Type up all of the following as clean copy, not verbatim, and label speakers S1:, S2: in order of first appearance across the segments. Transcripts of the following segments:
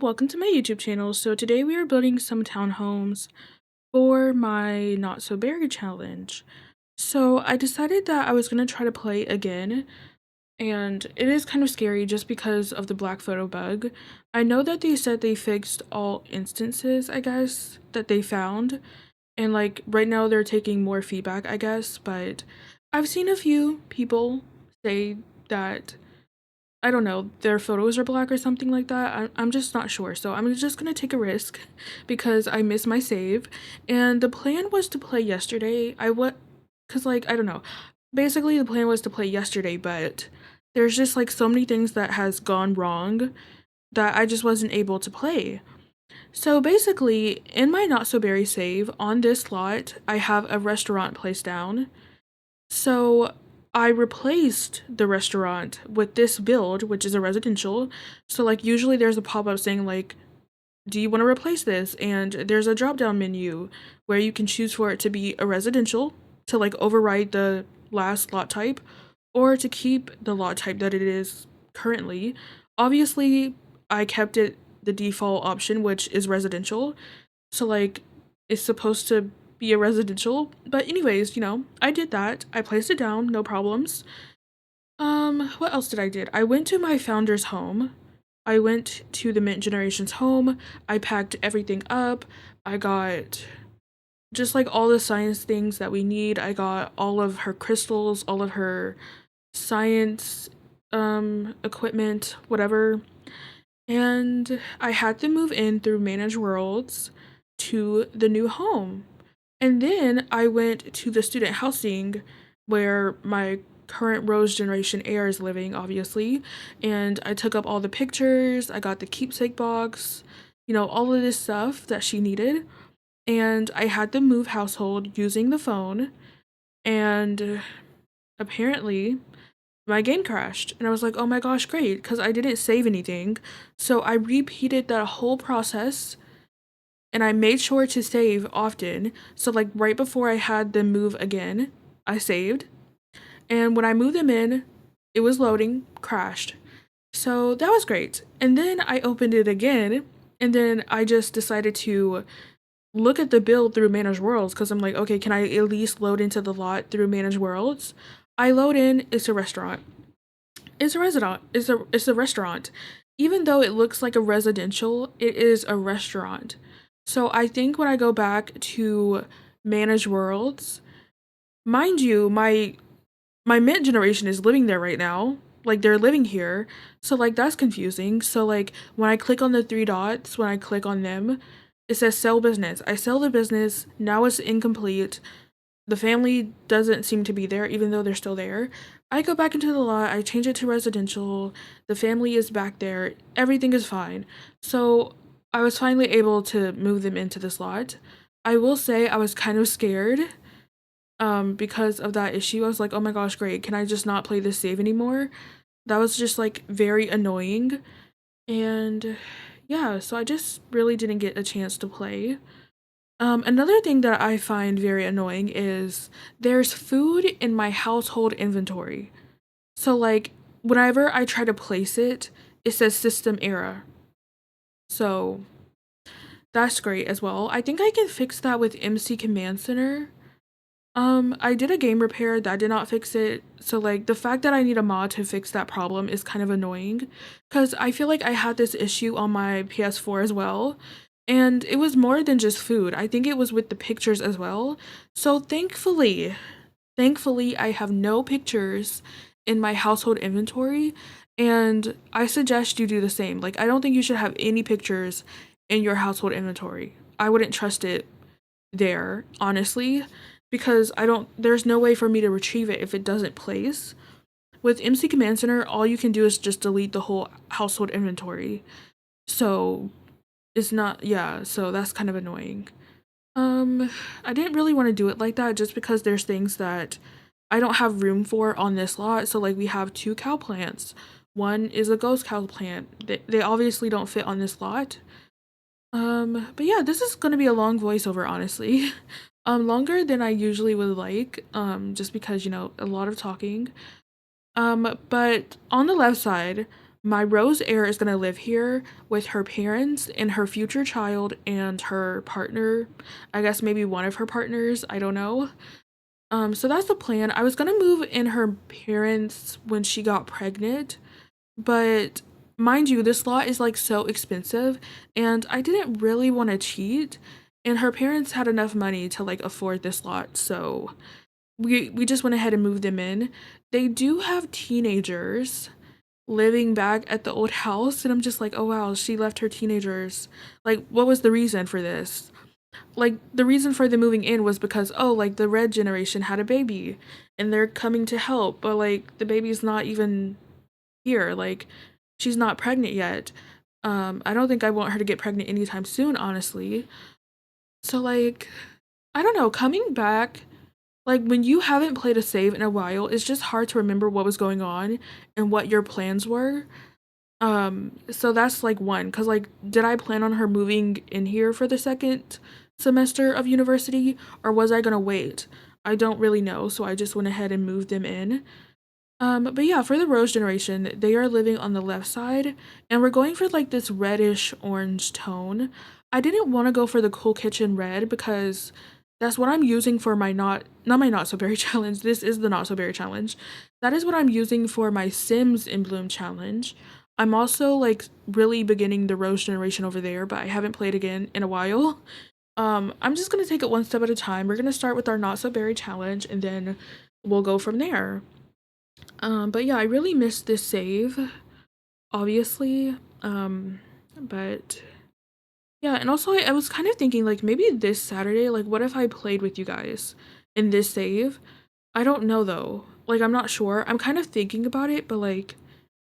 S1: welcome to my YouTube channel. So today we are building some townhomes for my Not So Berry challenge. So I decided that I was going to try to play again, and it is kind of scary just because of the black photo bug. I know that they said they fixed all instances, I guess, that they found, and like right now they're taking more feedback, I guess, but I've seen a few people say that I don't know, their photos are black or something like that. I'm just not sure. So I'm just gonna take a risk because I miss my save. And the plan was to play yesterday. Cause like, I don't know. Basically the plan was to play yesterday, but there's just like so many things that has gone wrong that I just wasn't able to play. So basically, in my Not So Berry save, on this slot, I have a restaurant placed down. So I replaced the restaurant with this build, which is a residential. So like usually there's a pop-up saying like, do you want to replace this? And there's a drop-down menu where you can choose for it to be a residential to like override the last lot type or to keep the lot type that it is currently. Obviously, I kept it the default option, which is residential. So like it's supposed to be a residential. But anyways, I did that. I placed it down, no problems. What else did I did? I went to my founder's home. I went to the Mint Generation's home. I packed everything up. I got just like all the science things that we need. I got all of her crystals, all of her science equipment, whatever. And I had to move in through Manage Worlds to the new home. And then I went to the student housing where my current Rose Generation heir is living, obviously. And I took up all the pictures, I got the keepsake box, all of this stuff that she needed. And I had to move household using the phone. And apparently, my game crashed. And I was like, oh my gosh, great, because I didn't save anything. So I repeated that whole process and I made sure to save often. So like right before I had them move again, I saved. And when I moved them in, it was loading, crashed. So that was great. And then I opened it again, and then I just decided to look at the build through Manage Worlds because I'm like, okay, can I at least load into the lot through Manage Worlds? I load in, it's a restaurant. It's a resident. It's a restaurant. Even though it looks like a residential, it is a restaurant. So I think when I go back to Manage Worlds, mind you, my Mint generation is living there right now. Like they're living here. So like that's confusing. So like when I click on the three dots, when I click on them, it says sell business. I sell the business. Now it's incomplete. The family doesn't seem to be there, even though they're still there. I go back into the lot, I change it to residential, the family is back there, everything is fine. So I was finally able to move them into this lot. I will say I was kind of scared because of that issue. I was like, oh my gosh, great, can I just not play this save anymore? That was just like very annoying. And yeah, so I just really didn't get a chance to play. Another thing that I find very annoying is there's food in my household inventory. So like whenever I try to place it, it says system error. So that's great as well. I think I can fix that with MC Command Center. I did a game repair that did not fix it. So like the fact that I need a mod to fix that problem is kind of annoying because I feel like I had this issue on my PS4 as well. And it was more than just food. I think it was with the pictures as well. So thankfully I have no pictures in my household inventory and I suggest you do the same. Like I don't think you should have any pictures in your household inventory. I wouldn't trust it there, honestly, because there's no way for me to retrieve it if it doesn't place. With MC Command Center, all you can do is just delete the whole household inventory. So it's not, yeah, so that's kind of annoying. I didn't really want to do it like that just because there's things that I don't have room for on this lot. So like we have two cow plants. One is a ghost cow plant. They obviously don't fit on this lot. But yeah, this is gonna be a long voiceover, honestly. Longer than I usually would like, just because, a lot of talking. But on the left side, my Rose heir is gonna live here with her parents and her future child and her partner. I guess maybe one of her partners. I don't know. So that's the plan. I was gonna move in her parents when she got pregnant, but mind you, this lot is like so expensive, and I didn't really want to cheat. And her parents had enough money to like afford this lot, so we just went ahead and moved them in. They do have teenagers living back at the old house, and I'm just like, oh wow, she left her teenagers. Like, what was the reason for this? Like, the reason for the moving in was because, oh, like the red generation had a baby and they're coming to help, but like the baby's not even here. Like, she's not pregnant yet. I don't think I want her to get pregnant anytime soon, honestly. So like, I don't know, coming back, like when you haven't played a save in a while, it's just hard to remember what was going on and what your plans were. So that's like one, cause like, did I plan on her moving in here for the second semester of university, or was I gonna wait? I don't really know, so I just went ahead and moved them in. But yeah, for the Rose generation, they are living on the left side, and we're going for like this reddish orange tone. I didn't want to go for the cool kitchen red because that's what I'm using for my not my not so berry challenge. This is the not so berry challenge. That is what I'm using for my Sims in Bloom challenge. I'm also like really beginning the Rose generation over there, but I haven't played again in a while. I'm just gonna take it one step at a time. We're gonna start with our not so berry challenge, and then we'll go from there. But yeah, I really missed this save, obviously. But yeah, and also I was kind of thinking like maybe this Saturday, like what if I played with you guys in this save? I don't know though. Like I'm not sure. I'm kind of thinking about it, but like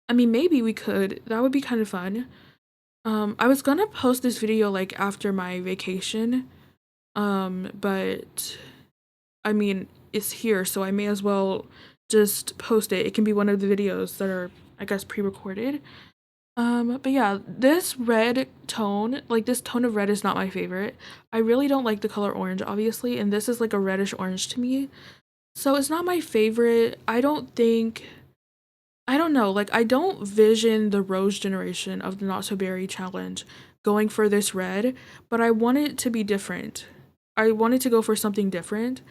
S1: I mean maybe we could. That would be kind of fun. I was gonna post this video like after my vacation. But I mean, it's here, so I may as well just post it. It can be one of the videos that are, I guess, pre-recorded. But yeah, this red tone, like this tone of red is not my favorite. I really don't like the color orange, obviously, and this is like a reddish orange to me. So it's not my favorite. I don't know, like I don't vision the Rose generation of the Not So Berry challenge going for this red, but I want it to be different. I wanted to go for something different.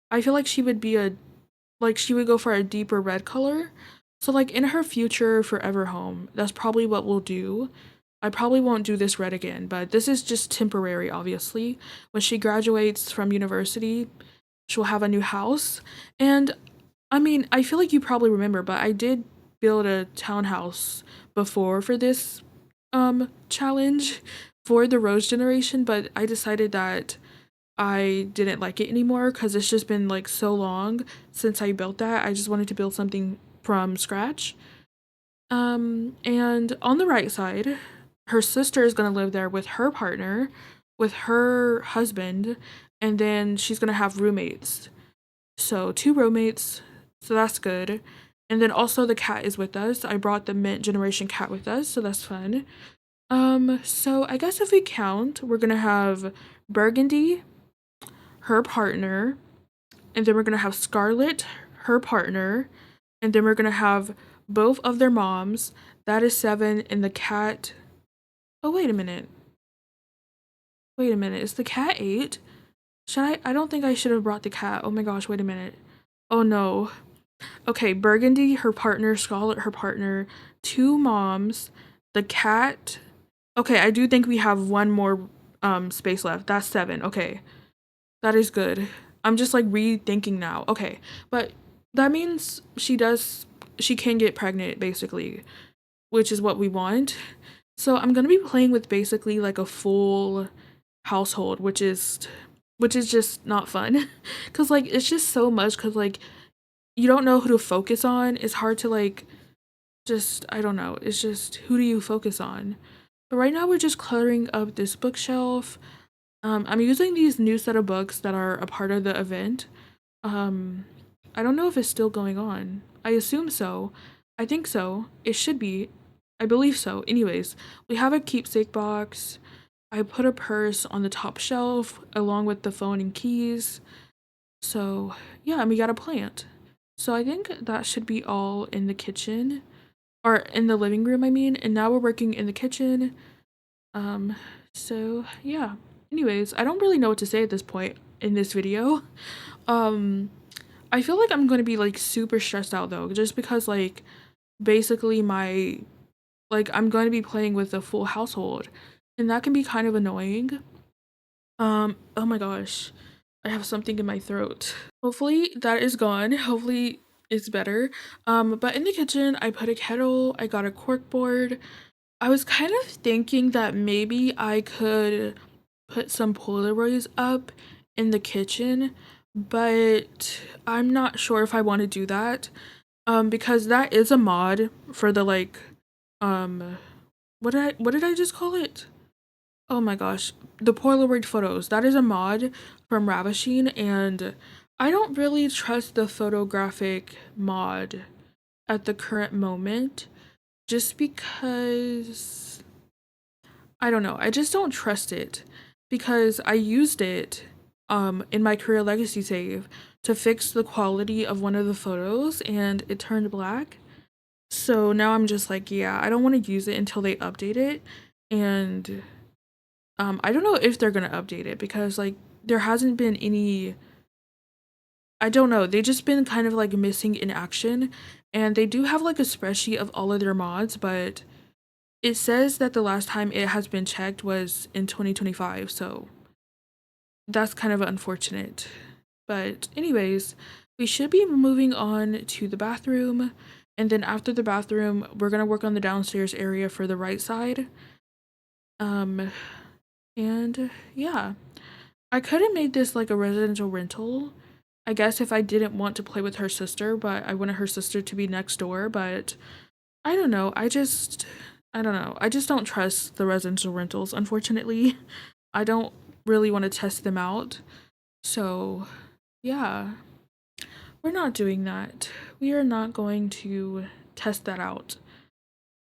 S1: I feel like she would go for a deeper red color. So like in her future forever home, that's probably what we'll do. I probably won't do this red again, but this is just temporary, obviously. When she graduates from university, she'll have a new house. And I mean, I feel like you probably remember, but I did build a townhouse before for this challenge for the Rose generation, but I decided that I didn't like it anymore because it's just been like so long since I built that. I just wanted to build something from scratch. And on the right side, her sister is gonna live there with her partner, with her husband, and then she's gonna have roommates. So two roommates, so that's good. And then also the cat is with us. I brought the Mint Generation cat with us, so that's fun. So I guess if we count, we're gonna have Burgundy, her partner, and then we're gonna have Scarlet, her partner, and then we're gonna have both of their moms. That is seven, and the cat. Oh, wait a minute. Wait a minute. Is the cat eight? Should I? I don't think I should have brought the cat. Oh my gosh, wait a minute. Oh no. Okay, Burgundy, her partner, Scarlet, her partner, two moms, the cat. Okay, I do think we have one more space left. That's seven. Okay. That is good. I'm just like rethinking now. Okay. But that means she can get pregnant basically, which is what we want. So I'm going to be playing with basically like a full household, which is just not fun cuz like it's just so much cuz like you don't know who to focus on. It's hard to like just I don't know. It's just who do you focus on? But right now we're just cluttering up this bookshelf. I'm using these new set of books that are a part of the event. Um, I don't know if it's still going on. I assume so. I think so. It should be. I believe so. Anyways, we have a keepsake box. I put a purse on the top shelf along with the phone and keys. So, yeah, and we got a plant. So I think that should be all in the kitchen. or in the living room, I mean, and now we're working in the kitchen. Um, so yeah. Anyways, I don't really know what to say at this point in this video. Um, I feel like I'm going to be like super stressed out though, just because like basically I'm going to be playing with a full household, and that can be kind of annoying. Oh my gosh. I have something in my throat. Hopefully that is gone. Hopefully it's better. But in the kitchen, I put a kettle, I got a cork board. I was kind of thinking that maybe I could put some Polaroids up in the kitchen, but I'm not sure if I want to do that. Because that is a mod for the like, um, what did I just call it? Oh my gosh, the Polaroid photos. That is a mod from Ravishing, and I don't really trust the photographic mod at the current moment, just because I don't know. I just don't trust it because I used it in my career legacy save to fix the quality of one of the photos and it turned black. So now I'm just like, yeah, I don't want to use it until they update it. And I don't know if they're gonna update it because like there hasn't been any. I don't know. They just been kind of like missing in action, and they do have like a spreadsheet of all of their mods, but it says that the last time it has been checked was in 2025. So that's kind of unfortunate. But anyways, we should be moving on to the bathroom, and then after the bathroom, we're gonna work on the downstairs area for the right side. Um, and yeah. I could have made this like a residential rental, I guess, if I didn't want to play with her sister, but I wanted her sister to be next door. But I don't know. I don't know. I just don't trust the residential rentals, unfortunately. I don't really want to test them out. So, yeah, we're not doing that. We are not going to test that out.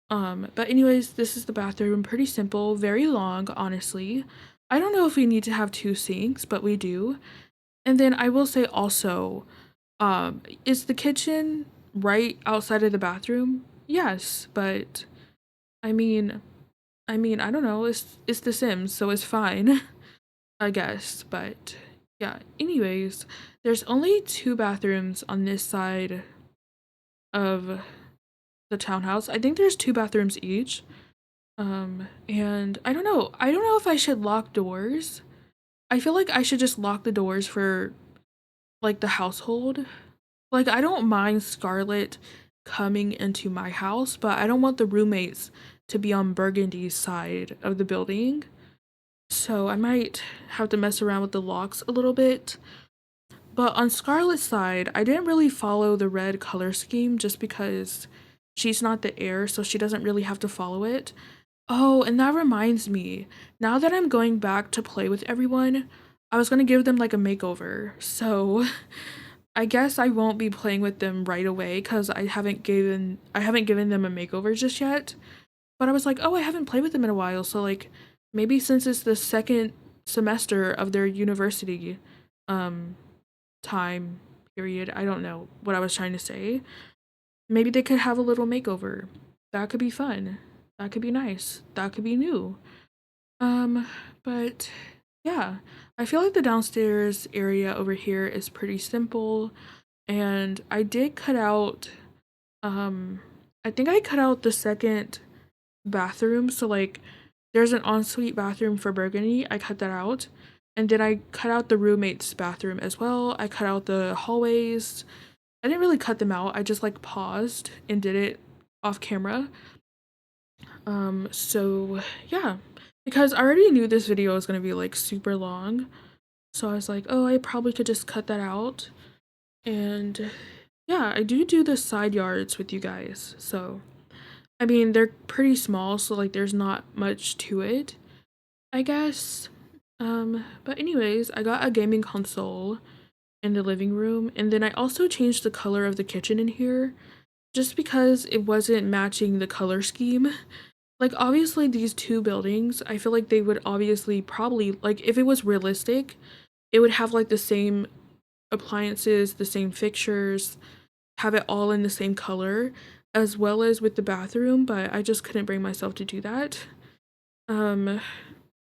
S1: But anyways, this is the bathroom. Pretty simple, very long, honestly. I don't know if we need to have two sinks, but we do. And then I will say also, is the kitchen right outside of the bathroom? Yes, but I mean, I don't know. It's The Sims, so it's fine, I guess. But yeah. Anyways, there's only two bathrooms on this side of the townhouse. I think there's two bathrooms each. And I don't know. I don't know if I should lock doors. I feel like I should just lock the doors for like the household. Like, I don't mind Scarlett coming into my house, but I don't want the roommates to be on Burgundy's side of the building. So I might have to mess around with the locks a little bit. But on Scarlett's side, I didn't really follow the red color scheme just because she's not the heir, so she doesn't really have to follow it. Oh, and that reminds me, now that I'm going back to play with everyone, I was gonna give them like a makeover. So I guess I won't be playing with them right away because I haven't given them a makeover just yet. But I was like, oh, I haven't played with them in a while, so like maybe since it's the second semester of their university um time period, I don't know what I was trying to say. Maybe they could have a little makeover. That could be fun. That could be nice. That could be new. Um, but yeah, I feel like the downstairs area over here is pretty simple. And I did cut out, um, I think I cut out the second bathroom. So, like, there's an ensuite bathroom for Burgundy. I cut that out. And then I cut out the roommate's bathroom as well. I cut out the hallways. I didn't really cut them out. I just, like, paused and did it off camera. So yeah, because I already knew this video was gonna be like super long. So I was like, oh, I probably could just cut that out. And yeah, I do the side yards with you guys. So, I mean, they're pretty small, so like there's not much to it, I guess. But anyways, I got a gaming console in the living room, and then I also changed the color of the kitchen in here just because it wasn't matching the color scheme. Like, obviously, these two buildings, I feel like they would obviously probably, like, if it was realistic, it would have like the same appliances, the same fixtures, have it all in the same color. as well as with the bathroom, but I just couldn't bring myself to do that. Um,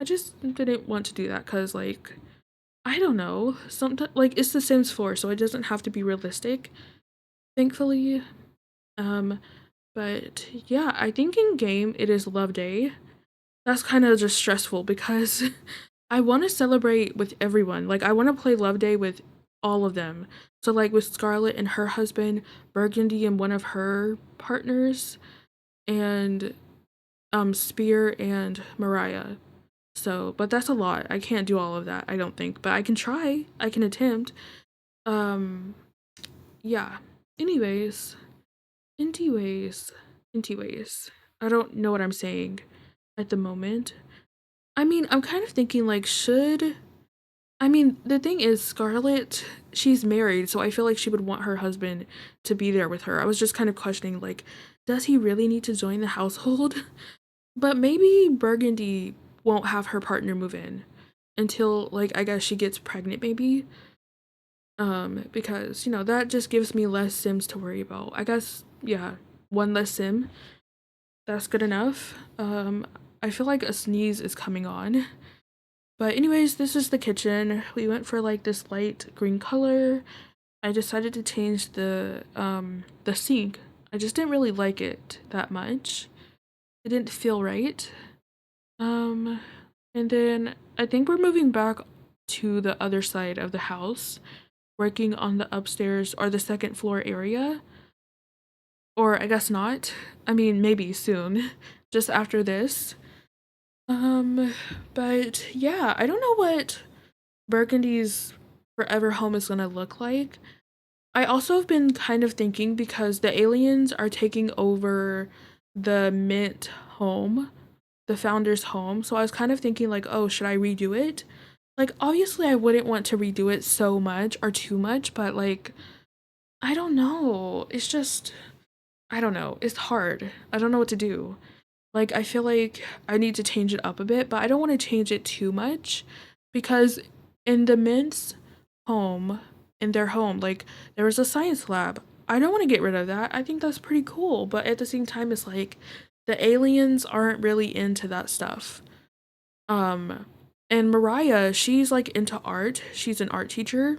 S1: I just didn't want to do that because, like, I don't know. Sometimes, like, it's The Sims 4, so it doesn't have to be realistic, thankfully. Um, but yeah, I think in game it is Love Day. That's kind of just stressful because I want to celebrate with everyone. Like, I want to play Love Day with all of them. So, like, with Scarlett and her husband, Burgundy and one of her partners, and Spear and Mariah. So, but that's a lot. I can't do all of that, I don't think. But I can try. I can attempt. Um, yeah. Anyways, anyways, anyways. I don't know what I'm saying at the moment. I mean, I'm kind of thinking like should I mean, the thing is Scarlett, she's married, so I feel like she would want her husband to be there with her. I was just kind of questioning like does he really need to join the household? But maybe Burgundy won't have her partner move in until like I guess she gets pregnant maybe. Because you know, that just gives me less Sims to worry about. I guess yeah, one less Sim. That's good enough. I feel like a sneeze is coming on. But anyways, this is the kitchen. We went for like this light green color. I decided to change the sink. I just didn't really like it that much. It didn't feel right. Um and then I think we're moving back to the other side of the house, working on the upstairs or the second floor area. Or I guess not. I mean, maybe soon, just after this. Um, but yeah, I don't know what Burgundy's forever home is gonna look like. I also have been kind of thinking because the aliens are taking over the Mint home, the founder's home. So I was kind of thinking like, oh, should I redo it? Like obviously I wouldn't want to redo it so much or too much, but like I don't know. It's just I don't know. It's hard. I don't know what to do. Like I feel like I need to change it up a bit, but I don't want to change it too much because in the Mint's home, in their home, like there was a science lab. I don't want to get rid of that. I think that's pretty cool, but at the same time it's like the aliens aren't really into that stuff. Um and Mariah, she's like into art. She's an art teacher.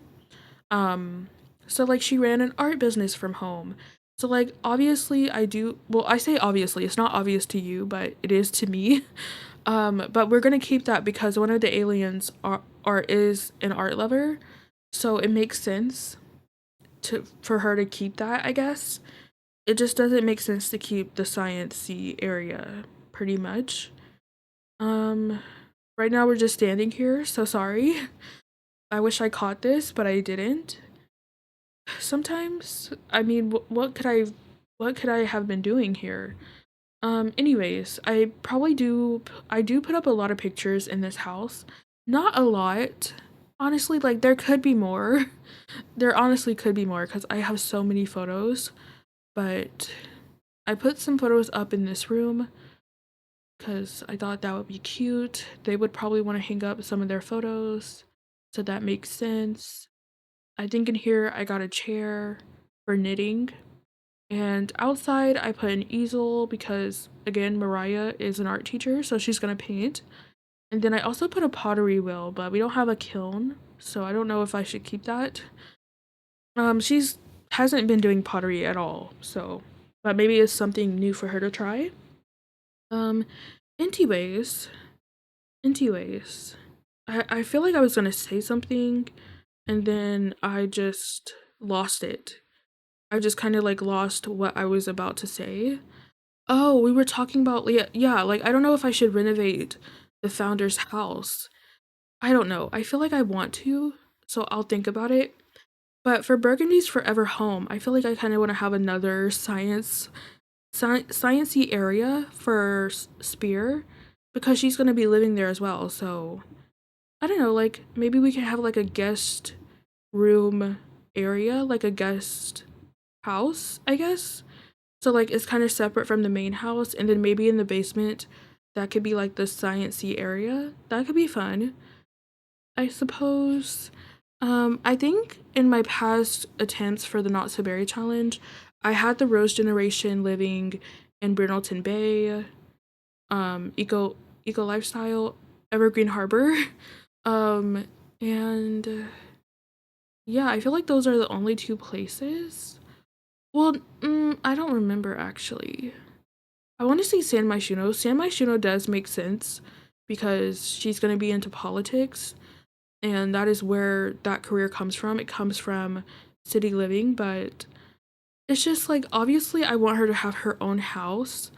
S1: Um, so like she ran an art business from home. So like obviously I do well, I say obviously, it's not obvious to you, but it is to me. But we're gonna keep that because one of the aliens are is an art lover. So it makes sense to for her to keep that, I guess. It just doesn't make sense to keep the sciencey area pretty much. Um, right now we're just standing here, so sorry. I wish I caught this, but I didn't. Sometimes, I mean, what could I have been doing here? Anyways, I do put up a lot of pictures in this house. Not a lot. Honestly, like there could be more. There honestly could be more because I have so many photos, but I put some photos up in this room because I thought that would be cute. They would probably want to hang up some of their photos, so that makes sense. I think in here I got a chair for knitting. And outside I put an easel because again Mariah is an art teacher, so she's gonna paint. And then I also put a pottery wheel, but we don't have a kiln, so I don't know if I should keep that. She's hasn't been doing pottery at all, so but maybe it's something new for her to try. Um, anyways, anyways, I feel like I was gonna say something and then I just lost it. I just kind of like lost what I was about to say. Oh, we were talking about yeah, like I don't know if I should renovate the founder's house. I don't know. I feel like I want to, so I'll think about it. But for Burgundy's forever home, I feel like I kind of want to have another sciency area for Spear because she's going to be living there as well. So, I don't know, like maybe we could have like a guest room area, like a guest house, I guess. So like it's kind of separate from the main house and then maybe in the basement that could be like the sciencey area. That could be fun, I suppose. I think in my past attempts for the Not So Berry challenge, I had the Rose generation living in Brindleton Bay, Eco Lifestyle, Evergreen Harbor. Um, and yeah, I feel like those are the only two places. Well, I don't remember actually. I want to say San Myshuno. San Myshuno does make sense because she's going to be into politics, and that is where that career comes from. It comes from city living, but it's just like obviously I want her to have her own house,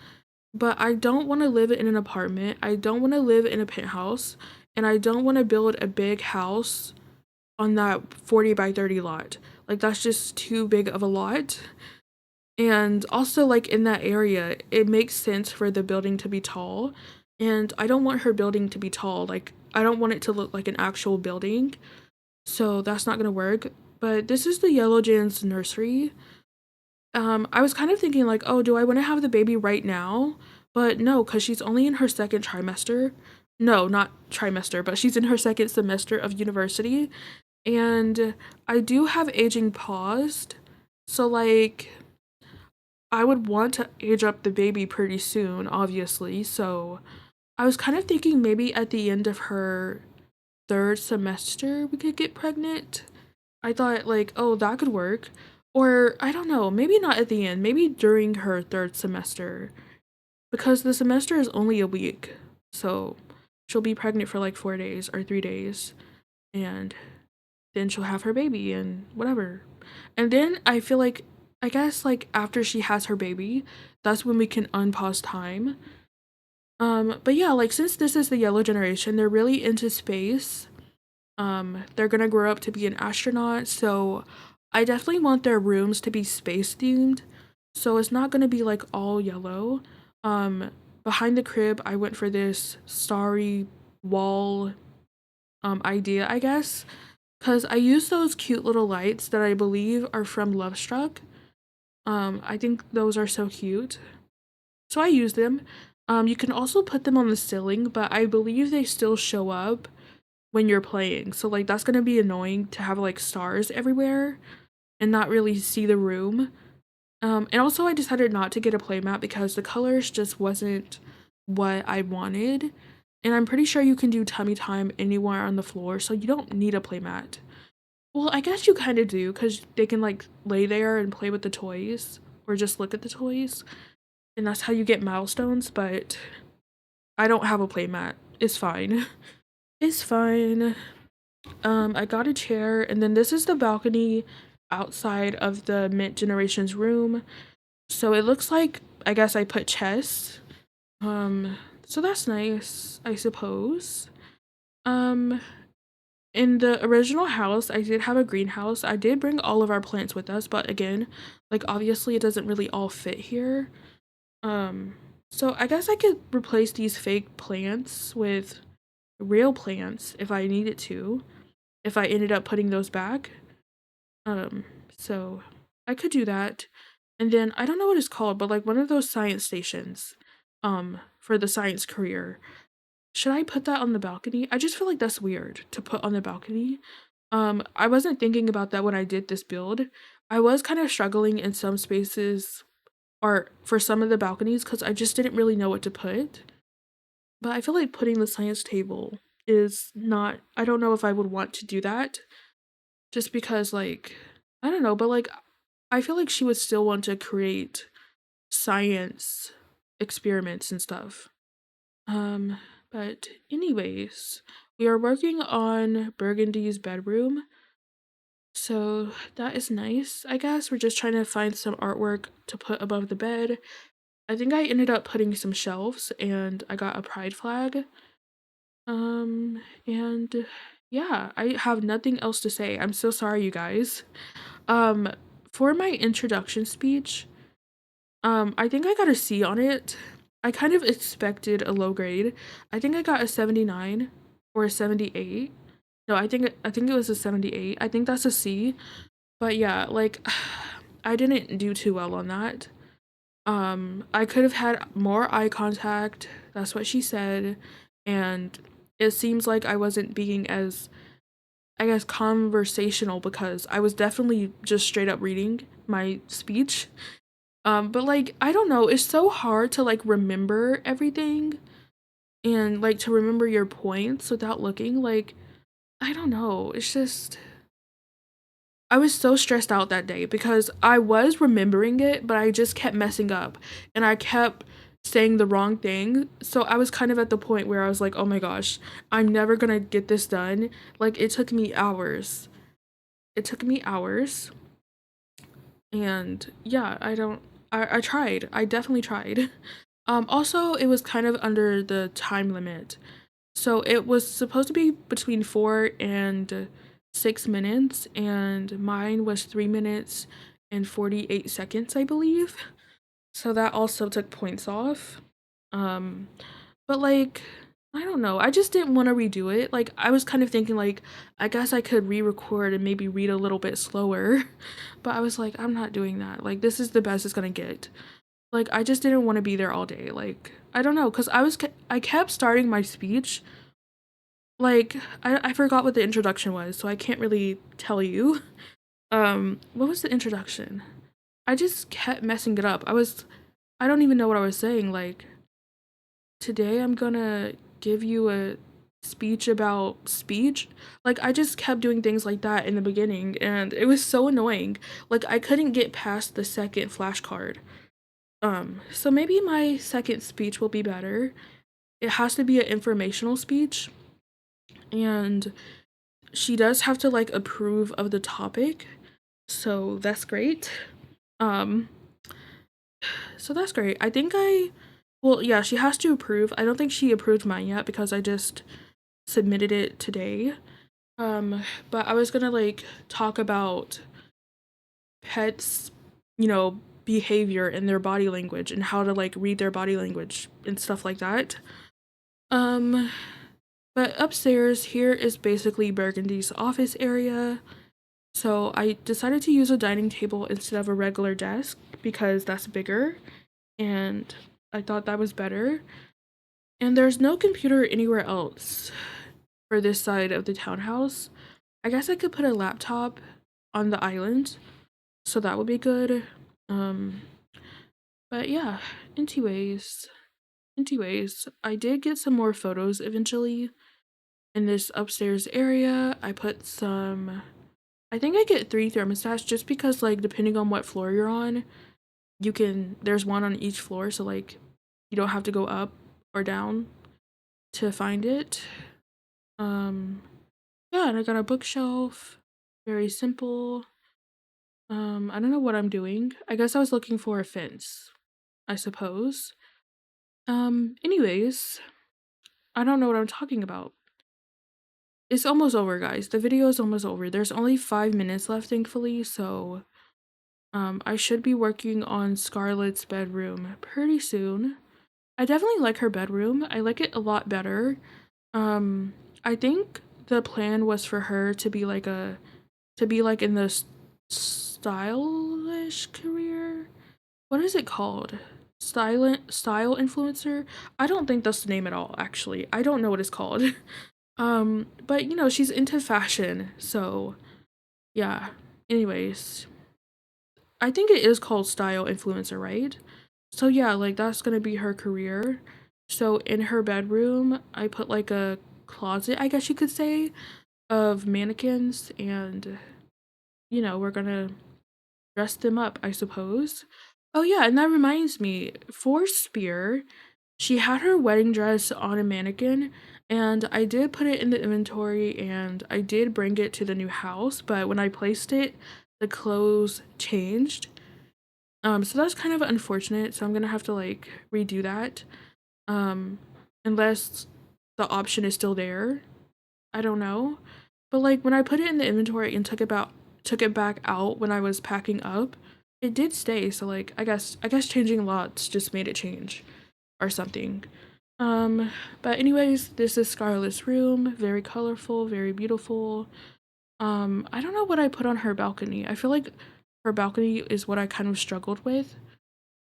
S1: but I don't want to live in an apartment. I don't want to live in a penthouse, and I don't want to build a big house on that 40 by 30 lot. Like that's just too big of a lot. And also like in that area, it makes sense for the building to be tall. And I don't want her building to be tall. Like I don't want it to look like an actual building. So that's not gonna work. But this is the Yellow Jan's nursery. I was kind of thinking like, oh, do I want to have the baby right now? But no, because she's only in her second trimester. No, not trimester, but she's in her second semester of university. And I do have aging paused. So like I would want to age up the baby pretty soon, obviously. So I was kind of thinking maybe at the end of her third semester we could get pregnant. I thought like, oh, that could work. Or I don't know, maybe not at the end, maybe during her third semester because the semester is only a week. So she'll be pregnant for like 4 days or 3 days and then she'll have her baby and whatever. And then I feel like I guess like after she has her baby, that's when we can unpause time. But yeah, like since this is the Yellow generation, they're really into space. They're gonna grow up to be an astronaut, so I definitely want their rooms to be space themed. So it's not gonna be like all yellow. Um, Behind the crib, I went for this starry wall idea, I guess, because I use those cute little lights that I believe are from Love Struck. I think those are so cute. So I use them. You can also put them on the ceiling, but I believe they still show up when you're playing. So like that's gonna be annoying to have like stars everywhere and not really see the room. And also I decided not to get a playmat because the colors just wasn't what I wanted. And I'm pretty sure you can do tummy time anywhere on the floor, so you don't need a playmat. Well, I guess you kind of do because they can like lay there and play with the toys or just look at the toys, and that's how you get milestones. But I don't have a playmat. It's fine. It's fine. I got a chair, and then this is the balcony outside of the Mint Generations room. So it looks like I guess I put chess. So that's nice, I suppose. Um, in the original house, I did have a greenhouse. I did bring all of our plants with us, but again, like obviously it doesn't really all fit here. Um, so I guess I could replace these fake plants with real plants if I needed to, if I ended up putting those back. Um, so I could do that. And then I don't know what it's called, but like one of those science stations, for the science career. Should I put that on the balcony? I just feel like that's weird to put on the balcony. I wasn't thinking about that when I did this build. I was kind of struggling in some spaces or for some of the balconies because I just didn't really know what to put. But I feel like putting the science table is not, I don't know if I would want to do that just because, like, I don't know, but like, I feel like she would still want to create science experiments and stuff. Um, but anyways, we are working on Burgundy's bedroom. So that is nice, I guess. We're just trying to find some artwork to put above the bed. I think I ended up putting some shelves and I got a pride flag. And yeah, I have nothing else to say. I'm so sorry, you guys. Um, for my introduction speech, I think I got a C on it. I kind of expected a low grade. I think I got a 79 or a 78. No, I think it was a 78. I think that's a C. But yeah, like I didn't do too well on that. I could have had more eye contact. That's what she said. And it seems like I wasn't being as I guess, conversational because I was definitely just straight up reading my speech. But like, I don't know, it's so hard to like remember everything and like to remember your points without looking. Like, I don't know. It's just I was so stressed out that day because I was remembering it, but I just kept messing up and I kept saying the wrong thing. So I was kind of at the point where I was like, oh my gosh, I'm never gonna get this done. Like, it took me hours. It took me hours. And yeah, I tried. I definitely tried. Also, it was kind of under the time limit. So it was supposed to be between 4 and 6 minutes, and mine was 3 minutes and 48 seconds, I believe. So that also took points off. Um, but like, I don't know. I just didn't want to redo it. Like, I was kind of thinking, like, I guess I could re record and maybe read a little bit slower. But I was like, I'm not doing that. Like, this is the best it's gonna get. Like, I just didn't want to be there all day. Like, I don't know. Cause I kept starting my speech like I forgot what the introduction was, so I can't really tell you. What was the introduction? I just kept messing it up. I don't even know what I was saying. Like, today I'm gonna give you a speech about speech. Like, I just kept doing things like that in the beginning, and it was so annoying. Like, I couldn't get past the second flashcard. So maybe my second speech will be better. It has to be an informational speech, and she does have to like approve of the topic, so that's great. Um, so that's great. I think well, yeah, she has to approve. I don't think she approved mine yet because I just submitted it today. But I was gonna like talk about pets, you know, behavior and their body language and how to like read their body language and stuff like that. Um, but upstairs here is basically Burgundy's office area. So I decided to use a dining table instead of a regular desk because that's bigger and I thought that was better. And there's no computer anywhere else for this side of the townhouse. I guess I could put a laptop on the island, so that would be good. Um, but yeah, anyways, anyways, I did get some more photos eventually in this upstairs area. I think I get 3 thermostats just because like depending on what floor you're on, there's one on each floor, so like you don't have to go up or down to find it. Um yeah, and I got a bookshelf. Very simple. I don't know what I'm doing. I guess I was looking for a fence, I suppose. Anyways, I don't know what I'm talking about. It's almost over, guys. The video is almost over. There's only 5 minutes left, thankfully, so I should be working on Scarlett's bedroom pretty soon. I definitely like her bedroom. I like it a lot better. Um, I think the plan was for her to be like in the stylish career. What is it called? Style influencer? I don't think that's the name at all, actually. I don't know what it's called. But you know, she's into fashion, so yeah. Anyways, I think it is called style influencer, right? So yeah, like that's gonna be her career. So in her bedroom, I put like a closet, I guess you could say, of mannequins, and you know, we're gonna dress them up, I suppose. Oh yeah, and that reminds me, for Spear, she had her wedding dress on a mannequin, and I did put it in the inventory and I did bring it to the new house, but when I placed it, the clothes changed. So that's kind of unfortunate, so I'm gonna have to like redo that. Um, unless the option is still there. I don't know. But like when I put it in the inventory and took it back out when I was packing up, it did stay. So like I guess changing lots just made it change or something. Um, but anyways, this is Scarlett's room. Very colorful, very beautiful. I don't know what I put on her balcony. I feel like her balcony is what I kind of struggled with.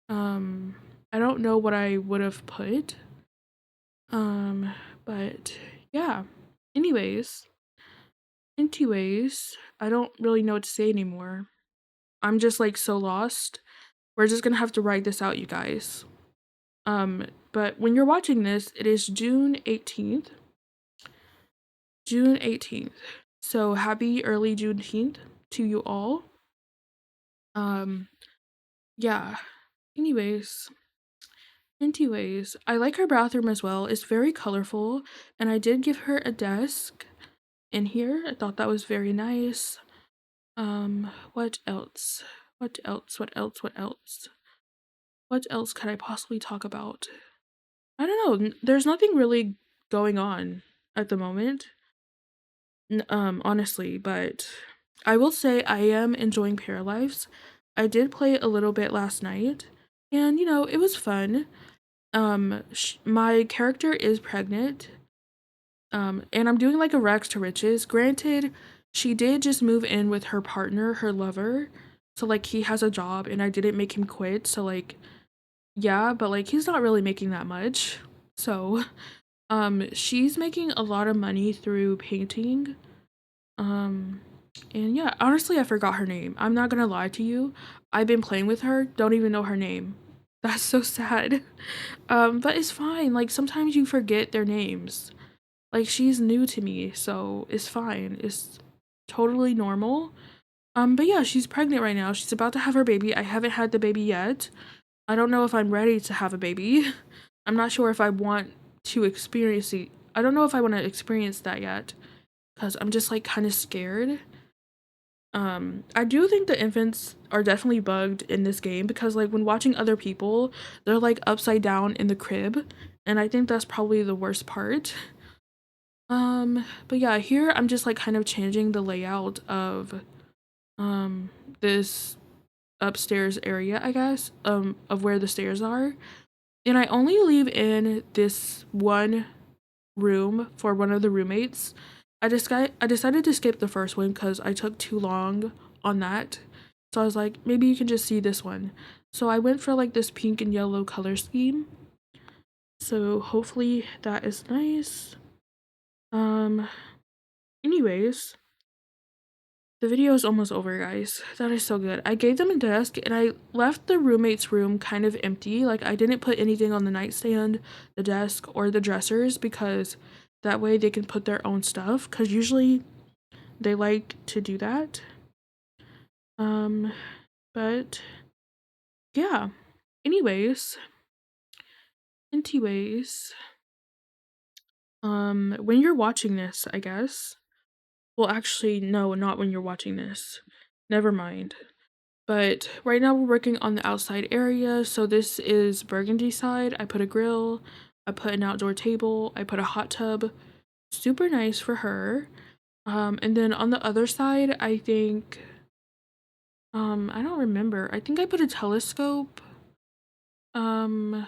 S1: Um, I don't know what I would have put. Um, but yeah. Anyways, Anyways, I don't really know what to say anymore. I'm just like so lost. We're just gonna have to write this out, you guys. But when you're watching this, it is June 18th. June 18th. So happy early Juneteenth to you all. Um, yeah. Anyways, I like her bathroom as well. It's very colorful, and I did give her a desk in here. I thought that was very nice. What else? What else? What else? What else? What else could I possibly talk about? I don't know. There's nothing really going on at the moment. Honestly, but I will say I am enjoying Paralives. I did play a little bit last night, and it was fun. My character is pregnant, and I'm doing like a rags to riches. Granted, she did just move in with her partner, her lover, so like he has a job, and I didn't make him quit. So like, yeah, but like he's not really making that much. So, she's making a lot of money through painting. Um, and yeah, honestly, I forgot her name. I'm not gonna lie to you. I've been playing with her, don't even know her name. That's so sad. But it's fine. Like sometimes you forget their names. Like she's new to me, so it's fine. It's totally normal. But yeah, she's pregnant right now. She's about to have her baby. I haven't had the baby yet. I don't know if I'm ready to have a baby. I'm not sure if I want to experience it. I don't know if I want to experience that yet because I'm just like kind of scared. I do think the infants are definitely bugged in this game because like when watching other people, they're like upside down in the crib, and I think that's probably the worst part. But yeah, here I'm just like kind of changing the layout of this upstairs area, I guess, of where the stairs are. And I only leave in this one room for one of the roommates. I decided to skip the first one because I took too long on that. So I was like, maybe you can just see this one. So I went for like this pink and yellow color scheme. So hopefully that is nice. Um, anyways, the video is almost over, guys. That is so good. I gave them a desk and I left the roommate's room kind of empty. Like I didn't put anything on the nightstand, the desk, or the dressers because that way they can put their own stuff because usually they like to do that. But yeah. Anyways, when you're watching this, I guess. Well, actually, no, not when you're watching this. Never mind. But right now we're working on the outside area. So this is burgundy side. I put a grill, I put an outdoor table, I put a hot tub. Super nice for her. And then on the other side, I think I don't remember. I think I put a telescope. Um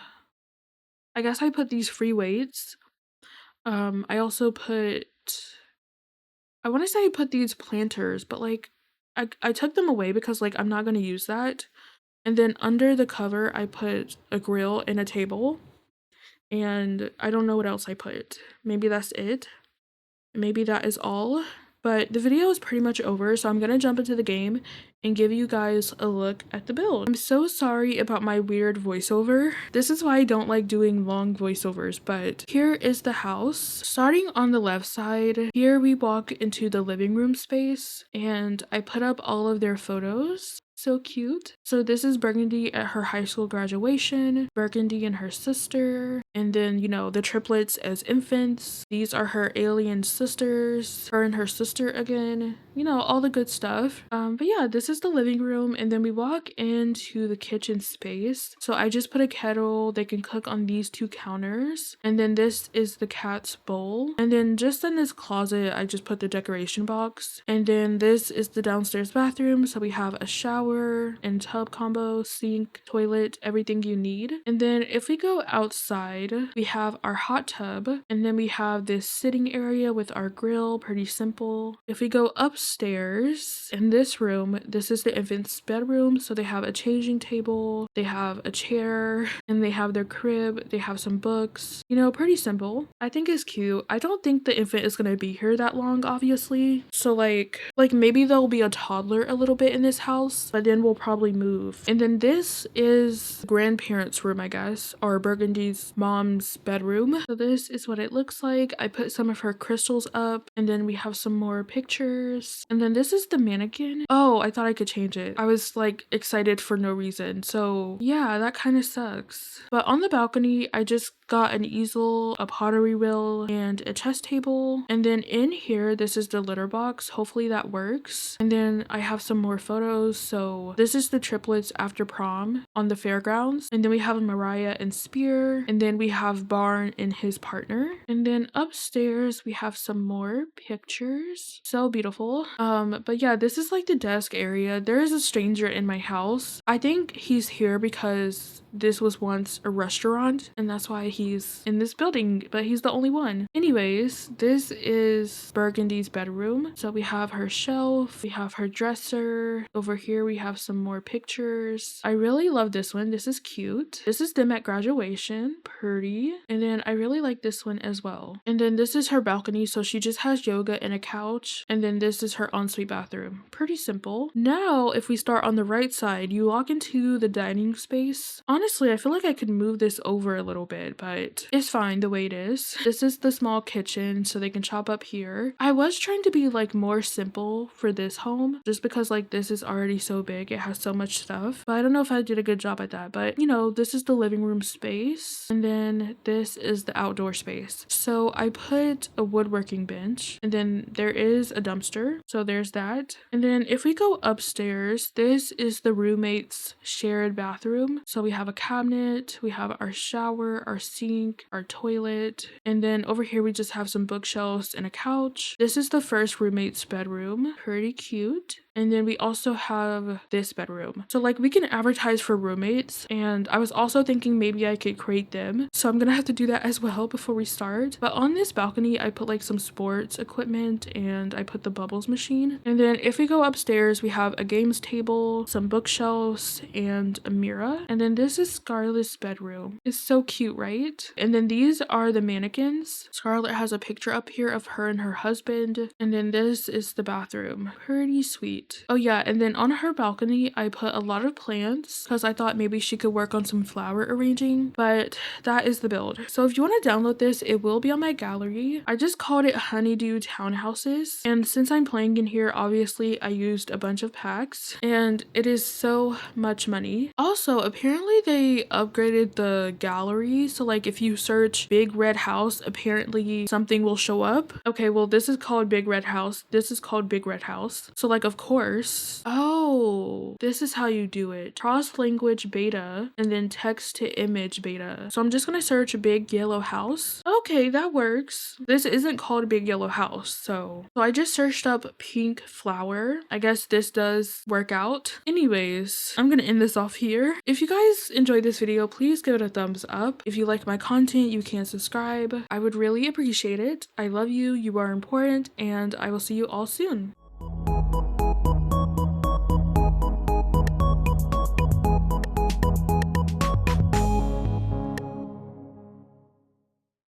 S1: I guess I put these free weights. I also put I want to say I put these planters, but like I took them away because like I'm not going to use that. And then under the cover, I put a grill and a table. And I don't know what else I put. Maybe that's it. Maybe that is all. But the video is pretty much over, so I'm gonna jump into the game and give you guys a look at the build. I'm so sorry about my weird voiceover. This is why I don't like doing long voiceovers, but here is the house. Starting on the left side, here we walk into the living room space, and I put up all of their photos. So cute. So this is Burgundy at her high school graduation, Burgundy and her sister, and then, the triplets as infants. These are her alien sisters, her and her sister again, all the good stuff. But yeah, this is the living room, and then we walk into the kitchen space. So I just put a kettle. They can cook on these two counters, and then this is the cat's bowl. And then just in this closet, I just put the decoration box. And then this is the downstairs bathroom. So we have a shower, shower and tub combo, sink, toilet, everything you need. And then if we go outside, we have our hot tub, and then we have this sitting area with our grill, pretty simple. If we go upstairs in this room, this is the infant's bedroom. So they have a changing table, they have a chair, and they have their crib, they have some books, you know, pretty simple. I think it's cute. I don't think the infant is gonna be here that long, obviously. So like maybe there'll be a toddler a little bit in this house, but then we'll probably move. And then this is grandparents' room, I guess, or Burgundy's mom's bedroom. So this is what it looks like. I put some of her crystals up, and then we have some more pictures. And then this is the mannequin. Oh, I thought I could change it. I was like excited for no reason. So yeah, that kind of sucks. But on the balcony, I just got an easel, a pottery wheel, and a chess table. And then in here, this is the litter box. Hopefully that works. And then I have some more photos. So this is the triplets after prom on the fairgrounds. And then we have Mariah and Spear. And then we have Barn and his partner. And then upstairs, we have some more pictures. So beautiful. But yeah, this is like the desk area. There is a stranger in my house. I think he's here because this was once a restaurant, and that's why he's in this building, but he's the only one. Anyways, this is Burgundy's bedroom. So we have her shelf, we have her dresser. Over here we have some more pictures. I really love this one. This is cute. This is them at graduation. Pretty. And then I really like this one as well. And then this is her balcony. So she just has yoga and a couch. And then this is her ensuite bathroom. Pretty simple. Now, if we start on the right side, you walk into the dining space. Honestly, I feel like I could move this over a little bit, but it's fine the way it is. This is the small kitchen, so they can chop up here. I was trying to be like more simple for this home, just because like this is already so big. It has so much stuff, but I don't know if I did a good job at that. But you know, this is the living room space, and then this is the outdoor space. So I put a woodworking bench, and then there is a dumpster. So there's that. And then if we go upstairs, this is the roommate's shared bathroom. So we have a cabinet, we have our shower, our sink, our toilet, and then over here we just have some bookshelves and a couch. This is the first roommate's bedroom. Pretty cute. And then we also have this bedroom. So like we can advertise for roommates, and I was also thinking maybe I could create them. So I'm gonna have to do that as well before we start. But on this balcony, I put like some sports equipment, and I put the bubbles machine. And then if we go upstairs, we have a games table, some bookshelves, and a mirror. And then this is Scarlett's bedroom. It's so cute, right? And then these are the mannequins. Scarlett has a picture up here of her and her husband. And then this is the bathroom. Pretty sweet. Oh yeah, and then on her balcony, I put a lot of plants because I thought maybe she could work on some flower arranging, but that is the build. So if you want to download this, it will be on my gallery. I just called it Honeydew Townhouses, and since I'm playing in here, obviously I used a bunch of packs, and it is so much money. Also, apparently they upgraded the gallery, so like if you search Big Red House, apparently something will show up. Okay, well this is called Big Red House, this is called Big Red House. So like of course, oh, this is how you do it. Cross language beta and then text to image beta. So I'm just gonna search Big Yellow House. Okay, that works. This isn't called Big Yellow House. So I just searched up pink flower. I guess this does work out. Anyways, I'm gonna end this off here. If you guys enjoyed this video, please give it a thumbs up. If you like my content, you can subscribe. I would really appreciate it. I love you. You are important, and I will see you all soon.